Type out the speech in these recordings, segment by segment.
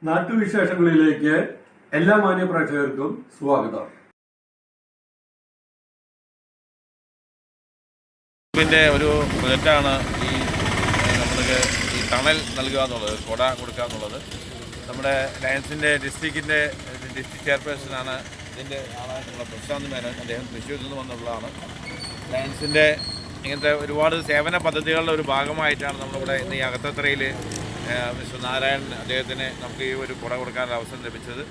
നാട്ടുവിശേഷങ്ങളിലേക്ക് എല്ലാ മാന്യ പ്രേക്ഷകർക്കും സ്വാഗതം. ഇതിൻ്റെ ഒരു പ്രൊജക്റ്റാണ് നമ്മൾക്ക് ഈ തണൽ നൽകുക എന്നുള്ളത്, കൊട കൊടുക്കുക എന്നുള്ളത്. നമ്മുടെ ലയൺസിൻ്റെ ഡിസ്ട്രിക്റ്റ് ചെയർപേഴ്സണാണ് ഇതിൻ്റെ ആളായിട്ടുള്ള പ്രശാന്ത് മേനോൻ. അദ്ദേഹം തൃശ്ശൂരിൽ നിന്ന് വന്നുള്ളതാണ്. ലയൺസിൻ്റെ ഇങ്ങനത്തെ ഒരുപാട് സേവന പദ്ധതികളുടെ ഒരു ഭാഗമായിട്ടാണ് നമ്മളിവിടെ ഇന്ന് ഈ അകത്തത്രയിൽ മിസ്റ്റർ നാരായണൻ അദ്ദേഹത്തിന് നമുക്ക് ഈ ഒരു കുട കൊടുക്കാനുള്ള അവസരം ലഭിച്ചത്.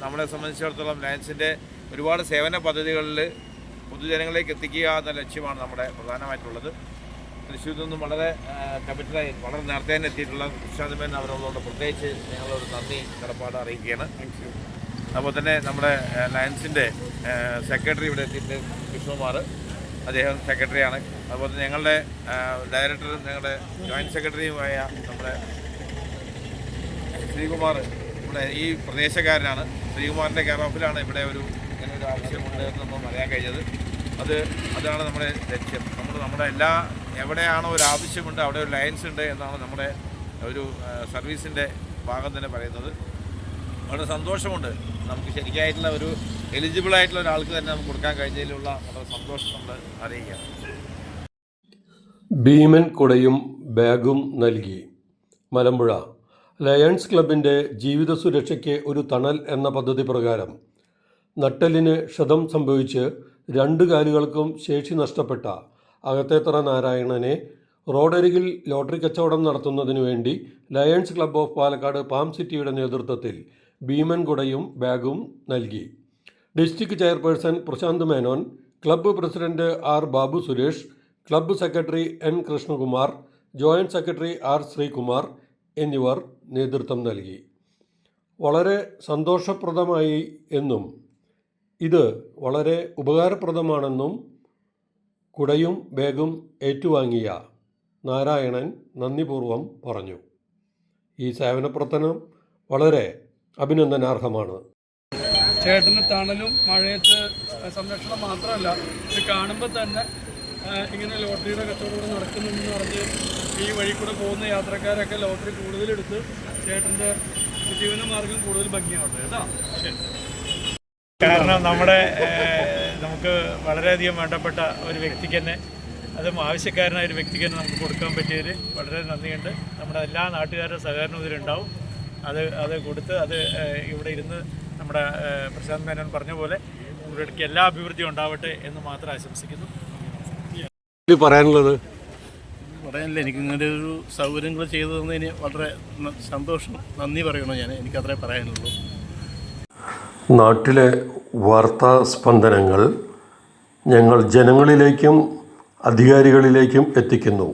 നമ്മളെ സംബന്ധിച്ചിടത്തോളം ലയൺസിൻ്റെ ഒരുപാട് സേവന പദ്ധതികളിൽ പൊതുജനങ്ങളിലേക്ക് എത്തിക്കുക എന്ന ലക്ഷ്യമാണ് നമ്മുടെ പ്രധാനമായിട്ടുള്ളത്. തൃശ്ശൂരിൽ നിന്നും വളരെ ക്യാപിറ്റലായി വളരെ നേരത്തെ തന്നെ എത്തിയിട്ടുള്ള പ്രശാന്ത് മേനോൻ അവരോട് പ്രത്യേകിച്ച് ഞങ്ങളൊരു നന്ദി കടപ്പാട് അറിയിക്കുകയാണ്. അതുപോലെ തന്നെ നമ്മുടെ ലയൺസിൻ്റെ സെക്രട്ടറി ഇവിടെ എത്തിയിട്ട് കൃഷ്ണകുമാർ, അദ്ദേഹം സെക്രട്ടറിയാണ്. അതുപോലെ തന്നെ ഞങ്ങളുടെ ഡയറക്ടർ, ഞങ്ങളുടെ ജോയിൻറ്റ് സെക്രട്ടറിയുമായ നമ്മുടെ ശ്രീകുമാർ നമ്മുടെ ഈ പ്രദേശക്കാരനാണ്. ശ്രീകുമാറിൻ്റെ കെയർ ഓഫിലാണ് ഇവിടെ ഇങ്ങനെ ഒരു ആവശ്യമുണ്ട് എന്ന് നമ്മൾ അറിയാൻ കഴിഞ്ഞത്. അതാണ് നമ്മുടെ ലക്ഷ്യം. നമ്മുടെ എവിടെയാണോ ഒരു ആവശ്യമുണ്ട് അവിടെ ഒരു ലയൻസ് ഉണ്ട് എന്നാണ് നമ്മുടെ ഒരു സർവീസിൻ്റെ ഭാഗം തന്നെ പറയുന്നത്. വളരെ സന്തോഷമുണ്ട്. നമുക്ക് ശരിക്കായിട്ടുള്ള ഒരു എലിജിബിളായിട്ടുള്ള ഒരാൾക്ക് തന്നെ നമുക്ക് കൊടുക്കാൻ കഴിഞ്ഞതിലുള്ള വളരെ സന്തോഷം നമ്മൾ അറിയിക്കുകയാണ്. ഭീമൻ കുടയും ബാഗും നൽകി. മലമ്പുഴ ലയൺസ് ക്ലബിൻ്റെ ജീവിത സുരക്ഷയ്ക്ക് ഒരു തണൽ എന്ന പദ്ധതി പ്രകാരം നട്ടെല്ലിന് ക്ഷതം സംഭവിച്ച് 2 കാലുകൾക്കും ശേഷി നഷ്ടപ്പെട്ട അകത്തേത്തറ നാരായണനെ റോഡരികിൽ ലോട്ടറി കച്ചവടം നടത്തുന്നതിനു വേണ്ടി Lions Club of Palakkad palm സിറ്റിയുടെ നേതൃത്വത്തിൽ ഭീമൻ കുടയും ബാഗും നൽകി. District chairperson Prashanth Menon, club president R Babu Suresh, club secretary N Krishnakumar, joint secretary R Sreekumar എന്നിവർ നേതൃത്വം നൽകി. വളരെ സന്തോഷപ്രദമായി എന്നും ഇത് വളരെ ഉപകാരപ്രദമാണെന്നും കുടയും ബാഗും ഏറ്റുവാങ്ങിയ നാരായണൻ നന്ദിപൂർവ്വം പറഞ്ഞു. ഈ സേവന പ്രവർത്തനം വളരെ അഭിനന്ദനാർഹമാണ്. ചേട്ടന് തണലും മഴയത്ത് സംരക്ഷണം മാത്രമല്ല, ഇത് കാണുമ്പോൾ തന്നെ ഇങ്ങനെ ലോട്ടറിയുടെ കച്ചവടം നടക്കുന്നുണ്ടെന്ന് പറഞ്ഞ് ഈ വഴി കൂടെ പോകുന്ന യാത്രക്കാരൊക്കെ ലോട്ടറി കൂടുതലെടുത്ത് ചേട്ടൻ്റെ ജീവനമാർഗം കൂടുതൽ ഭംഗിയാവട്ടെ കേട്ടോ. ശരി. കാരണം നമുക്ക് വളരെയധികം വേണ്ടപ്പെട്ട ഒരു വ്യക്തിക്ക് തന്നെ, അതും ആവശ്യക്കാരനായ ഒരു വ്യക്തിക്ക് തന്നെ നമുക്ക് കൊടുക്കാൻ പറ്റിയതിൽ വളരെ നന്ദിയുണ്ട്. നമ്മുടെ എല്ലാ നാട്ടുകാരുടെ സഹകരണം ഇതിലുണ്ടാവും. അത് കൊടുത്ത് ഇവിടെ ഇരുന്ന് നമ്മുടെ പ്രശാന്ത് മേനോൻ പറഞ്ഞ പോലെ ഇവിടേക്ക് എല്ലാ അഭിവൃദ്ധിയും ഉണ്ടാവട്ടെ എന്ന് മാത്രം ആശംസിക്കുന്നു. പറയാനില്ല, എനിക്കിങ്ങനെ ഒരു സൗകര്യങ്ങൾ ചെയ്തു തന്നതിന് വളരെ സന്തോഷം, നന്ദി പറയണോ എനിക്കത്രേ പറയാനുള്ളൂ. നാട്ടിലെ വാർത്താ സ്പന്ദനങ്ങൾ ഞങ്ങൾ ജനങ്ങളിലേക്കും അധികാരികളിലേക്കും എത്തിക്കുന്നു.